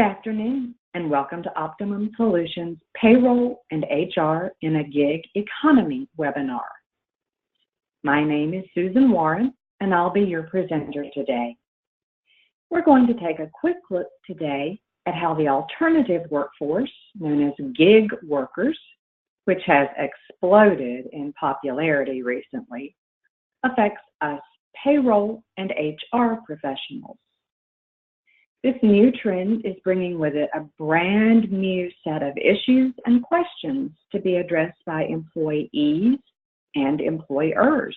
Good afternoon, and welcome to Optimum Solutions Payroll and HR in a Gig Economy webinar. My name is Susan Warren, and I'll be your presenter today. We're going to take a quick look today at how the alternative workforce, known as gig workers, which has exploded in popularity recently, affects us payroll and HR professionals. This new trend is bringing with it a brand new set of issues and questions to be addressed by employees and employers.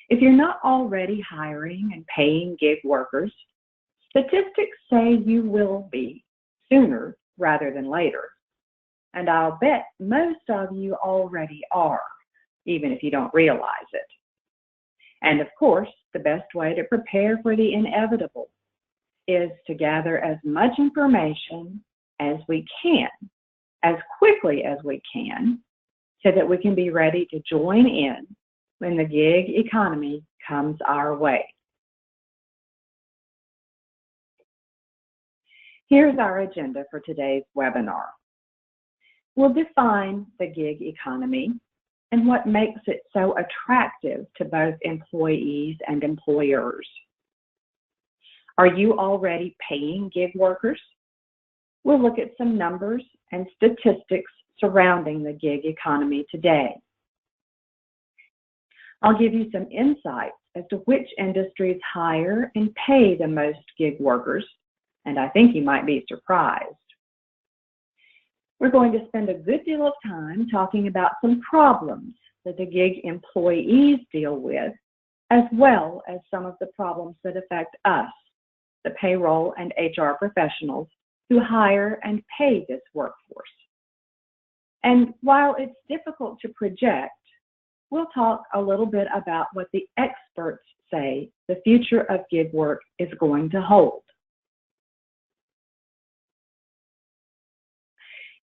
If you're not already hiring and paying gig workers, statistics say you will be sooner rather than later. And I'll bet most of you already are, even if you don't realize it. And of course, the best way to prepare for the inevitable is to gather as much information as we can, as quickly as we can, so that we can be ready to join in when the gig economy comes our way. Here's our agenda for today's webinar. We'll define the gig economy and what makes it so attractive to both employees and employers. Are you already paying gig workers? We'll look at some numbers and statistics surrounding the gig economy today. I'll give you some insights as to which industries hire and pay the most gig workers, and I think you might be surprised. We're going to spend a good deal of time talking about some problems that the gig employees deal with, as well as some of the problems that affect us, the payroll and HR professionals who hire and pay this workforce. And while it's difficult to project, we'll talk a little bit about what the experts say the future of gig work is going to hold.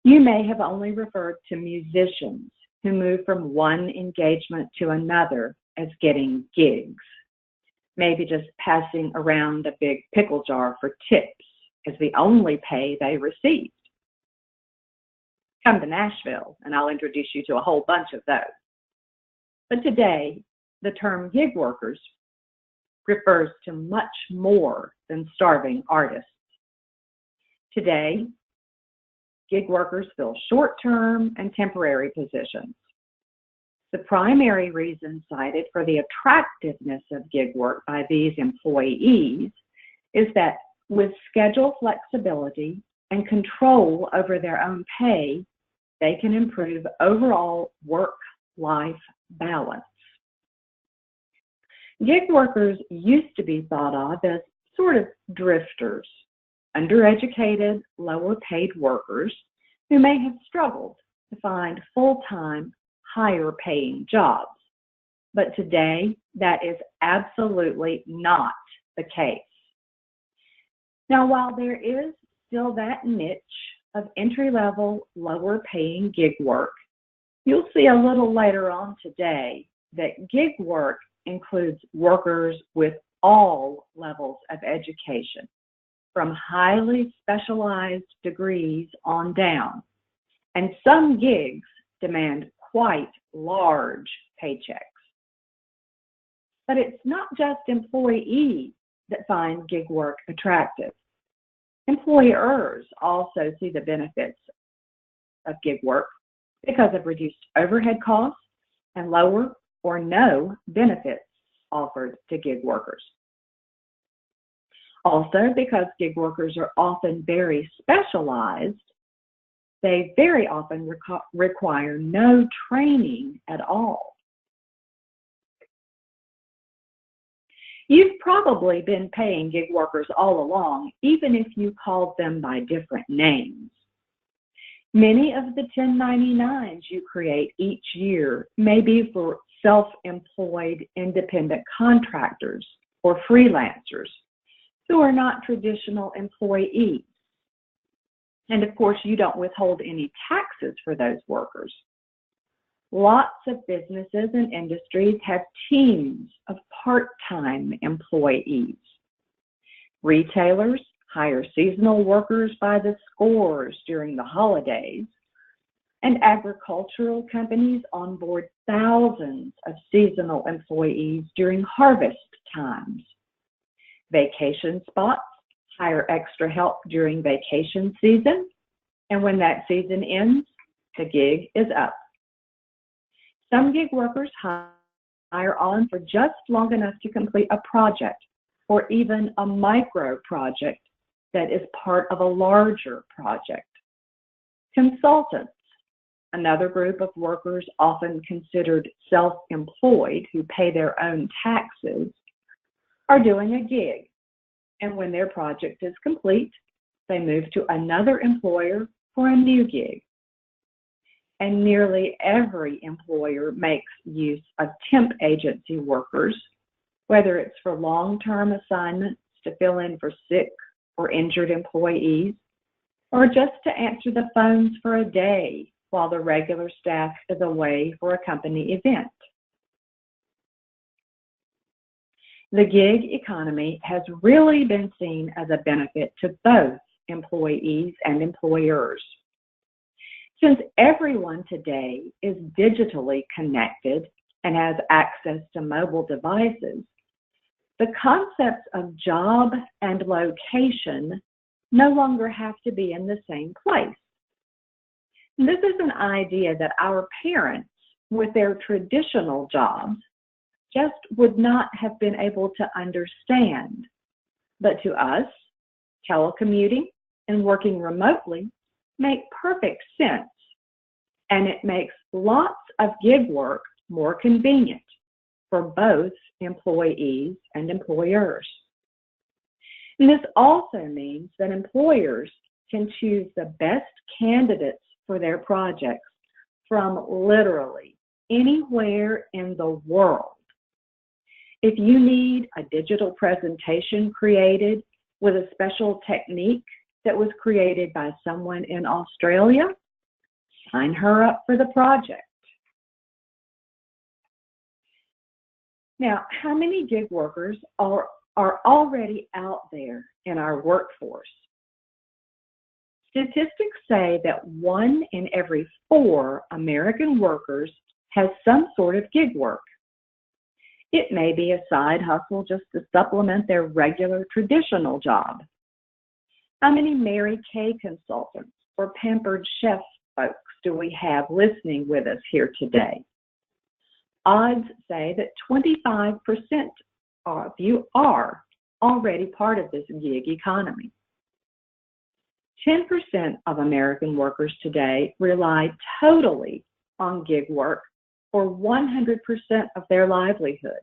You may have only referred to musicians who move from one engagement to another as getting gigs, maybe just passing around a big pickle jar for tips as the only pay they received. Come to Nashville and I'll introduce you to a whole bunch of those. But today, the term gig workers refers to much more than starving artists. Today, gig workers fill short-term and temporary positions. The primary reason cited for the attractiveness of gig work by these employees is that with schedule flexibility and control over their own pay, they can improve overall work-life balance. Gig workers used to be thought of as sort of drifters, undereducated, lower-paid workers who may have struggled to find full-time, higher-paying jobs. But today, that is absolutely not the case. Now, while there is still that niche of entry-level, lower-paying gig work, you'll see a little later on today that gig work includes workers with all levels of education, from highly specialized degrees on down, and some gigs demand quite large paychecks. But it's not just employees that find gig work attractive. Employers also see the benefits of gig work because of reduced overhead costs and lower or no benefits offered to gig workers. Also, because gig workers are often very specialized, they very often require no training at all. You've probably been paying gig workers all along, even if you called them by different names. Many of the 1099s you create each year may be for self-employed independent contractors or freelancers who are not traditional employees. And of course, you don't withhold any taxes for those workers. Lots of businesses and industries have teams of part-time employees. Retailers hire seasonal workers by the scores during the holidays, and agricultural companies onboard thousands of seasonal employees during harvest times. Vacation spots hire extra help during vacation season, and when that season ends, the gig is up. Some gig workers hire on for just long enough to complete a project or even a micro project that is part of a larger project. Consultants, another group of workers often considered self-employed who pay their own taxes, are doing a gig, and when their project is complete, they move to another employer for a new gig. And nearly every employer makes use of temp agency workers, whether it's for long-term assignments to fill in for sick or injured employees, or just to answer the phones for a day while the regular staff is away for a company event. The gig economy has really been seen as a benefit to both employees and employers. Since everyone today is digitally connected and has access to mobile devices, the concepts of job and location no longer have to be in the same place. And this is an idea that our parents, with their traditional jobs, just would not have been able to understand. But to us, telecommuting and working remotely make perfect sense, and it makes lots of gig work more convenient for both employees and employers. And this also means that employers can choose the best candidates for their projects from literally anywhere in the world. If you need a digital presentation created with a special technique that was created by someone in Australia, sign her up for the project. Now, how many gig workers are already out there in our workforce? Statistics say that 1 in every 4 American workers has some sort of gig work. It may be a side hustle just to supplement their regular traditional job. How many Mary Kay consultants or pampered chef folks do we have listening with us here today? Odds say that 25% of you are already part of this gig economy. 10% of American workers today rely totally on gig work for 100% of their livelihood.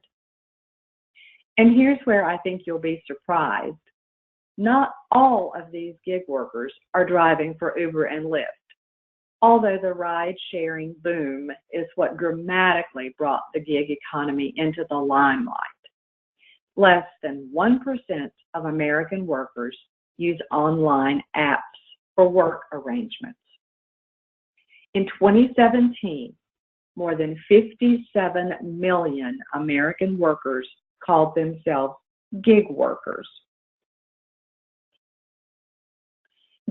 And here's where I think you'll be surprised. Not all of these gig workers are driving for Uber and Lyft, although the ride-sharing boom is what dramatically brought the gig economy into the limelight. Less than 1% of American workers use online apps for work arrangements. In 2017, more than 57 million American workers called themselves gig workers.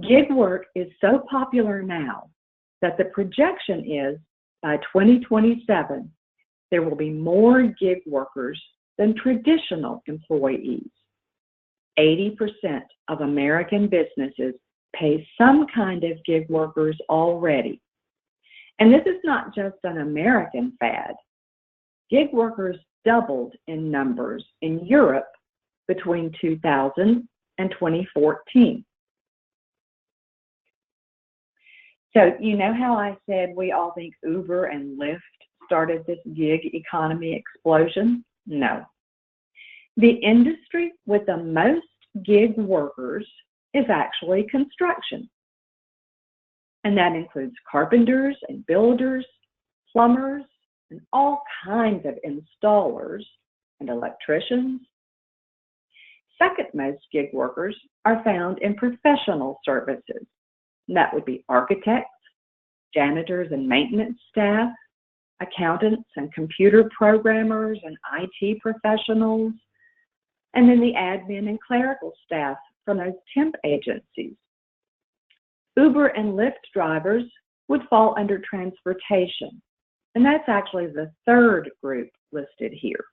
Gig work is so popular now that the projection is by 2027, there will be more gig workers than traditional employees. 80% of American businesses pay some kind of gig workers already. And this is not just an American fad. Gig workers doubled in numbers in Europe between 2000 and 2014. So you know how I said we all think Uber and Lyft started this gig economy explosion? No. The industry with the most gig workers is actually construction. And that includes carpenters and builders, plumbers, and all kinds of installers and electricians. Second most gig workers are found in professional services. And that would be architects, janitors and maintenance staff, accountants and computer programmers and IT professionals, and then the admin and clerical staff from those temp agencies. Uber and Lyft drivers would fall under transportation, and that's actually the third group listed here.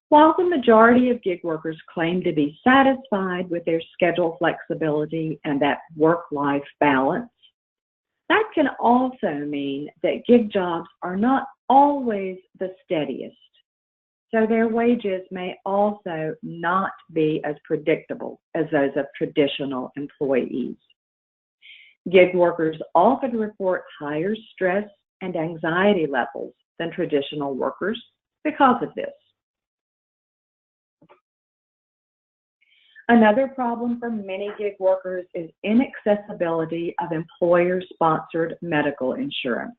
While the majority of gig workers claim to be satisfied with their schedule flexibility and that work-life balance, that can also mean that gig jobs are not always the steadiest, so their wages may also not be as predictable as those of traditional employees. Gig workers often report higher stress and anxiety levels than traditional workers because of this. Another problem for many gig workers is inaccessibility of employer-sponsored medical insurance.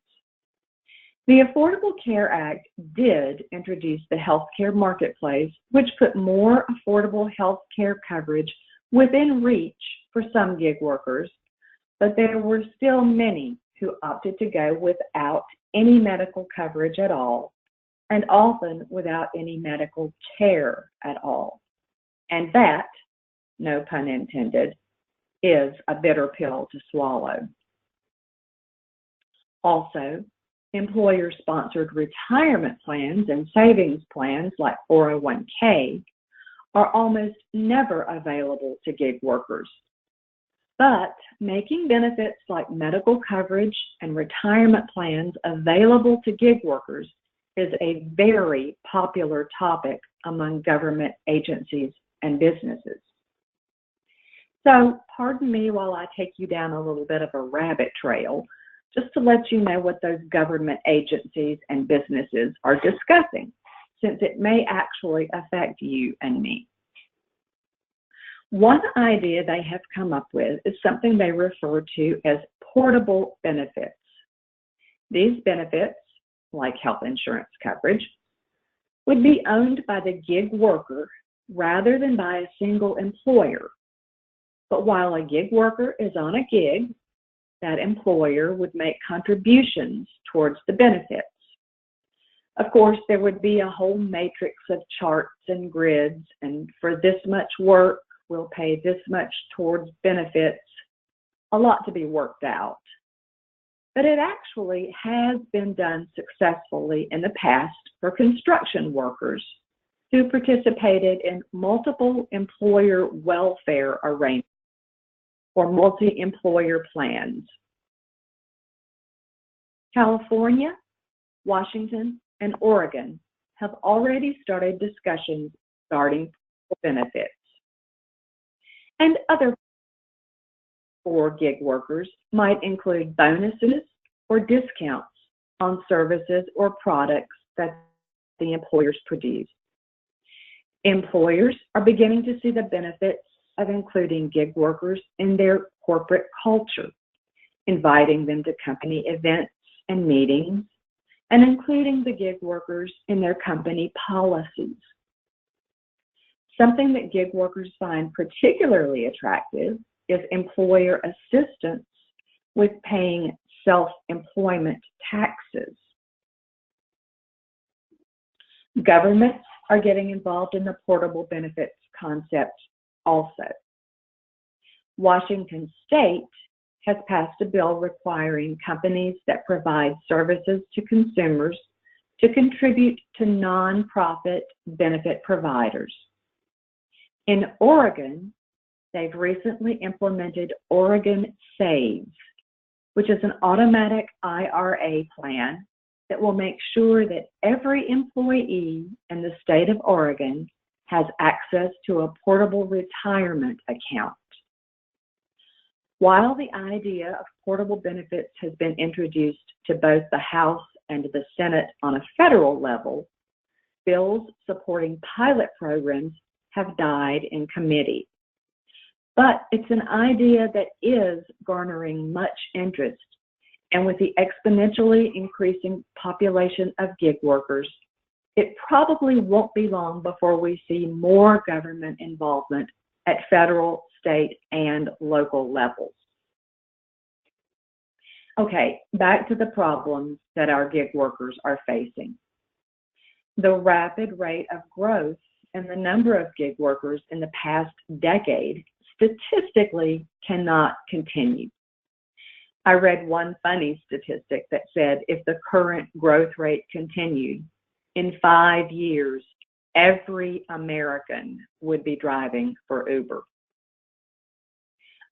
The Affordable Care Act did introduce the healthcare marketplace, which put more affordable healthcare coverage within reach for some gig workers, but there were still many who opted to go without any medical coverage at all, and often without any medical care at all. And that, no pun intended, is a bitter pill to swallow. Also, employer-sponsored retirement plans and savings plans like 401k are almost never available to gig workers. But making benefits like medical coverage and retirement plans available to gig workers is a very popular topic among government agencies and businesses. So, pardon me while I take you down a little bit of a rabbit trail, just to let you know what those government agencies and businesses are discussing, since it may actually affect you and me. One idea they have come up with is something they refer to as portable benefits. These benefits, like health insurance coverage, would be owned by the gig worker rather than by a single employer. But while a gig worker is on a gig, that employer would make contributions towards the benefits. Of course, there would be a whole matrix of charts and grids, and for this much work, we'll pay this much towards benefits, a lot to be worked out. But it actually has been done successfully in the past for construction workers who participated in multiple employer welfare arrangements or multi-employer plans. California, Washington, and Oregon have already started discussions regarding benefits. And other for gig workers might include bonuses or discounts on services or products that the employers produce. Employers are beginning to see the benefits of including gig workers in their corporate culture, inviting them to company events and meetings, and including the gig workers in their company policies. Something that gig workers find particularly attractive is employer assistance with paying self-employment taxes. Governments are getting involved in the portable benefits concept also. Washington State has passed a bill requiring companies that provide services to consumers to contribute to nonprofit benefit providers. In Oregon, they've recently implemented Oregon Saves, which is an automatic IRA plan that will make sure that every employee in the state of Oregon has access to a portable retirement account. While the idea of portable benefits has been introduced to both the House and the Senate on a federal level, bills supporting pilot programs have died in committee. But it's an idea that is garnering much interest, and with the exponentially increasing population of gig workers, it probably won't be long before we see more government involvement at federal, state, and local levels. Okay, back to the problems that our gig workers are facing. The rapid rate of growth and the number of gig workers in the past decade statistically cannot continue. I read one funny statistic that said if the current growth rate continued, in 5 years, every American would be driving for Uber.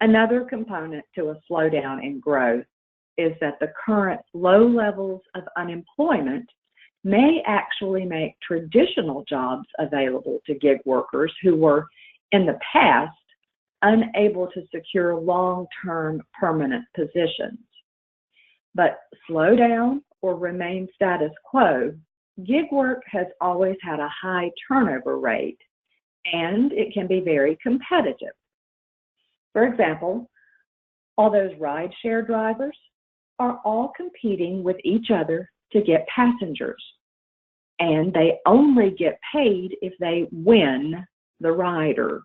Another component to a slowdown in growth is that the current low levels of unemployment may actually make traditional jobs available to gig workers who were, in the past, unable to secure long-term permanent positions. But slow down or remain status quo, gig work has always had a high turnover rate, and it can be very competitive. For example, all those rideshare drivers are all competing with each other to get passengers, and they only get paid if they win the rider.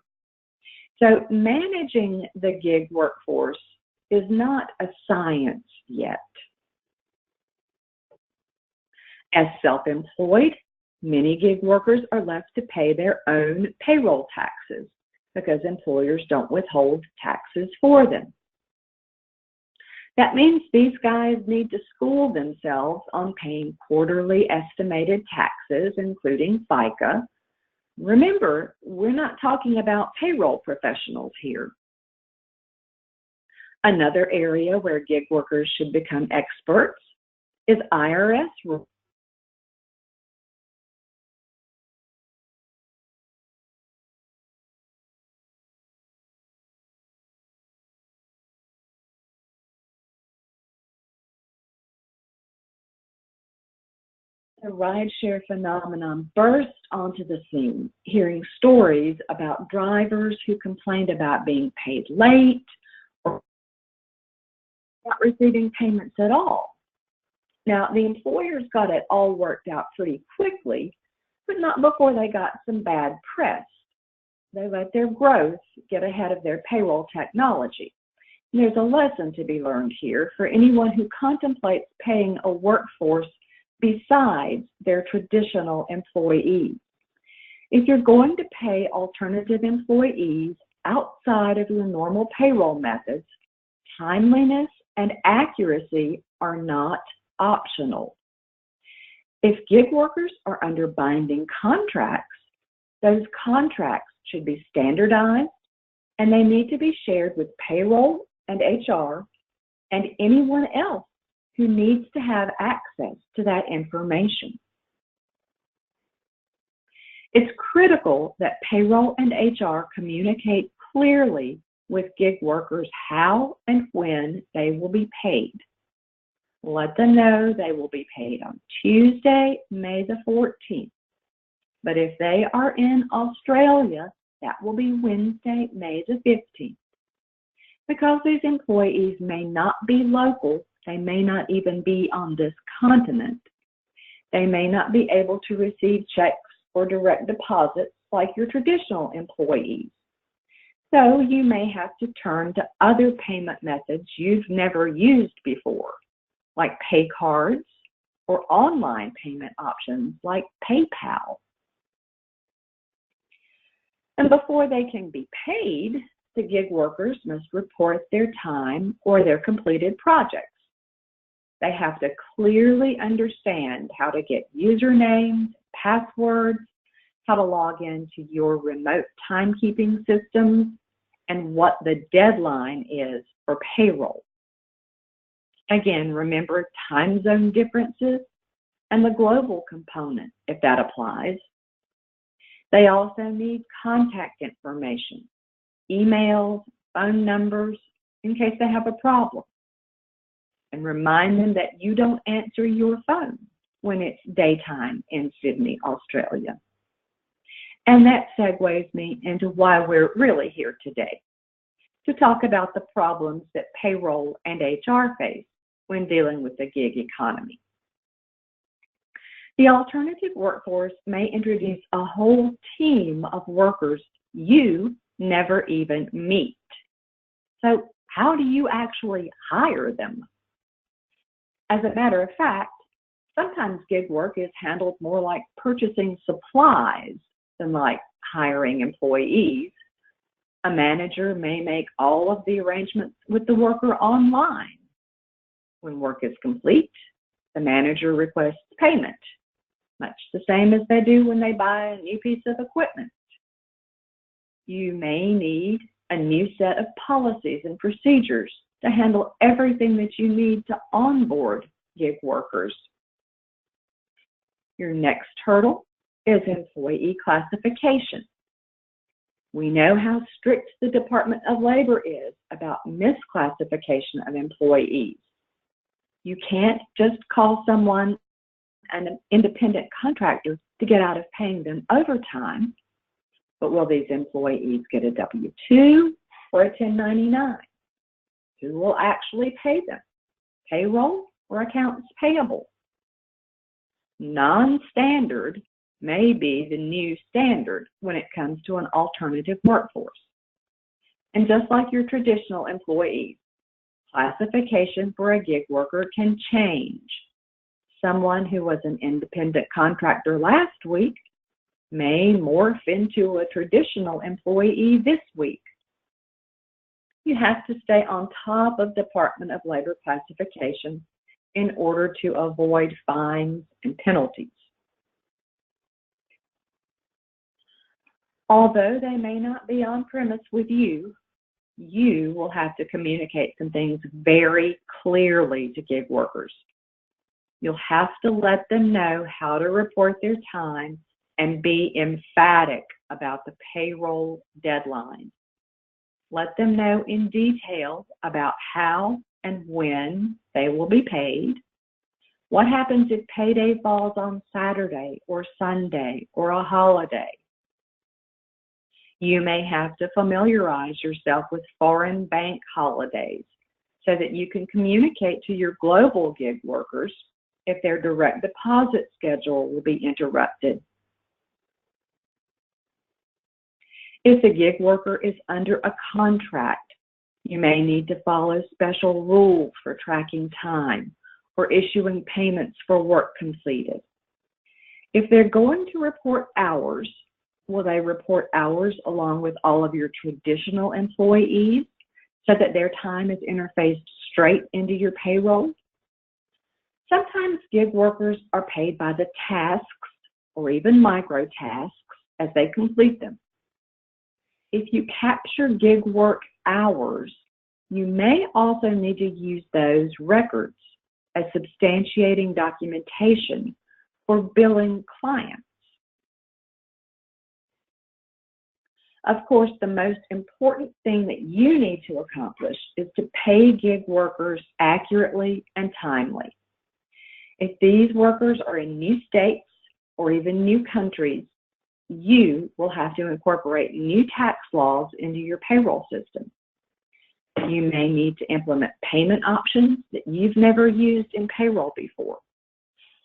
So managing the gig workforce is not a science yet. As self-employed, many gig workers are left to pay their own payroll taxes because employers don't withhold taxes for them. That means these guys need to school themselves on paying quarterly estimated taxes, including FICA. Remember, we're not talking about payroll professionals here. Another area where gig workers should become experts is IRS rules. The rideshare phenomenon burst onto the scene, hearing stories about drivers who complained about being paid late or not receiving payments at all. Now, the employers got it all worked out pretty quickly, but not before they got some bad press. They let their growth get ahead of their payroll technology. And there's a lesson to be learned here for anyone who contemplates paying a workforce besides their traditional employees. If you're going to pay alternative employees outside of your normal payroll methods, timeliness and accuracy are not optional. If gig workers are under binding contracts, those contracts should be standardized and they need to be shared with payroll and HR and anyone else who needs to have access to that information. It's critical that payroll and HR communicate clearly with gig workers how and when they will be paid. Let them know they will be paid on Tuesday, May the 14th. But if they are in Australia, that will be Wednesday, May the 15th. Because these employees may not be local, they may not even be on this continent. They may not be able to receive checks or direct deposits like your traditional employees. So you may have to turn to other payment methods you've never used before, like pay cards or online payment options like PayPal. And before they can be paid, the gig workers must report their time or their completed projects. They have to clearly understand how to get usernames, passwords, how to log into your remote timekeeping systems, and what the deadline is for payroll. Again, remember time zone differences and the global component, if that applies. They also need contact information, emails, phone numbers, in case they have a problem. And remind them that you don't answer your phone when it's daytime in Sydney, Australia. And that segues me into why we're really here today, to talk about the problems that payroll and HR face when dealing with the gig economy. The alternative workforce may introduce a whole team of workers you never even meet. So how do you actually hire them? As a matter of fact, sometimes gig work is handled more like purchasing supplies than like hiring employees, a manager may make all of the arrangements with the worker online. When work is complete, the manager requests payment, much the same as they do when they buy a new piece of equipment. You may need a new set of policies and procedures to handle everything that you need to onboard gig workers. Your next hurdle is employee classification. We know how strict the Department of Labor is about misclassification of employees. You can't just call someone an independent contractor to get out of paying them overtime. But will these employees get a W-2 or a 1099? Who will actually pay them? Payroll or accounts payable? Non-standard may be the new standard when it comes to an alternative workforce. And just like your traditional employees, classification for a gig worker can change. Someone who was an independent contractor last week may morph into a traditional employee this week. You have to stay on top of Department of Labor classification in order to avoid fines and penalties. Although they may not be on premise with you, you will have to communicate some things very clearly to gig workers. You'll have to let them know how to report their time and be emphatic about the payroll deadline. Let them know in detail about how and when they will be paid. What happens if payday falls on Saturday or Sunday or a holiday? You may have to familiarize yourself with foreign bank holidays so that you can communicate to your global gig workers if their direct deposit schedule will be interrupted. If the gig worker is under a contract, you may need to follow special rules for tracking time or issuing payments for work completed. If they're going to report hours, will they report hours along with all of your traditional employees so that their time is interfaced straight into your payroll? Sometimes gig workers are paid by the tasks or even micro tasks as they complete them. If you capture gig work hours, you may also need to use those records as substantiating documentation for billing clients. Of course, the most important thing that you need to accomplish is to pay gig workers accurately and timely. If these workers are in new states or even new countries, you will have to incorporate new tax laws into your payroll system. You may need to implement payment options that you've never used in payroll before.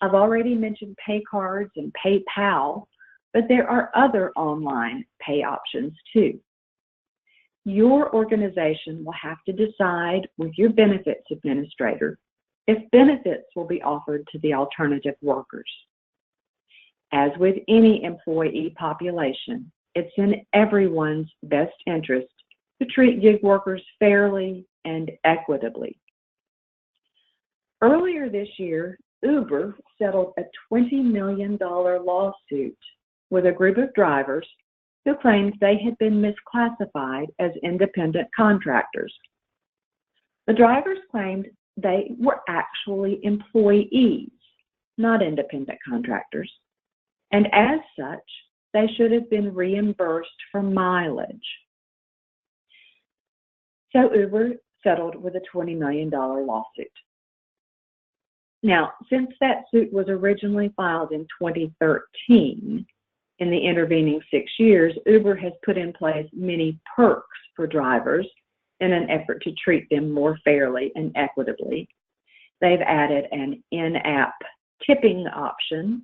I've already mentioned pay cards and PayPal, but there are other online pay options too. Your organization will have to decide with your benefits administrator if benefits will be offered to the alternative workers. As with any employee population, it's in everyone's best interest to treat gig workers fairly and equitably. Earlier this year, Uber settled a $20 million lawsuit with a group of drivers who claimed they had been misclassified as independent contractors. The drivers claimed they were actually employees, not independent contractors, and as such, they should have been reimbursed for mileage. So Uber settled with a $20 million lawsuit. Now, since that suit was originally filed in 2013, in the intervening 6 years, Uber has put in place many perks for drivers in an effort to treat them more fairly and equitably. They've added an in-app tipping option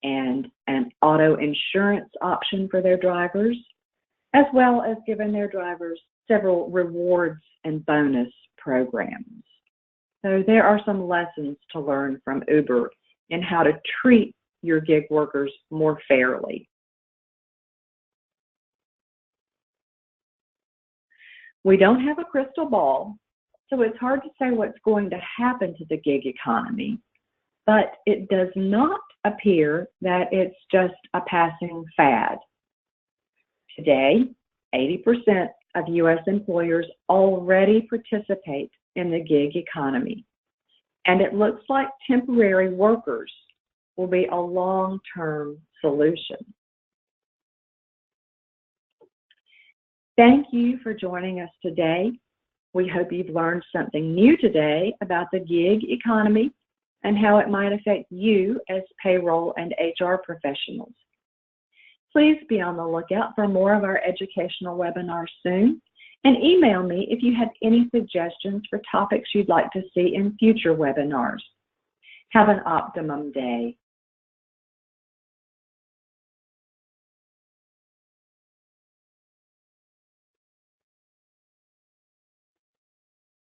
and an auto insurance option for their drivers, as well as given their drivers several rewards and bonus programs. So there are some lessons to learn from Uber in how to treat your gig workers more fairly. We don't have a crystal ball, so it's hard to say what's going to happen to the gig economy, but it does not appear that it's just a passing fad. Today, 80% of U.S. employers already participate in the gig economy, and it looks like temporary workers will be a long-term solution. Thank you for joining us today. We hope you've learned something new today about the gig economy and how it might affect you as payroll and HR professionals. Please be on the lookout for more of our educational webinars soon, and email me if you have any suggestions for topics you'd like to see in future webinars. Have an Optimum day.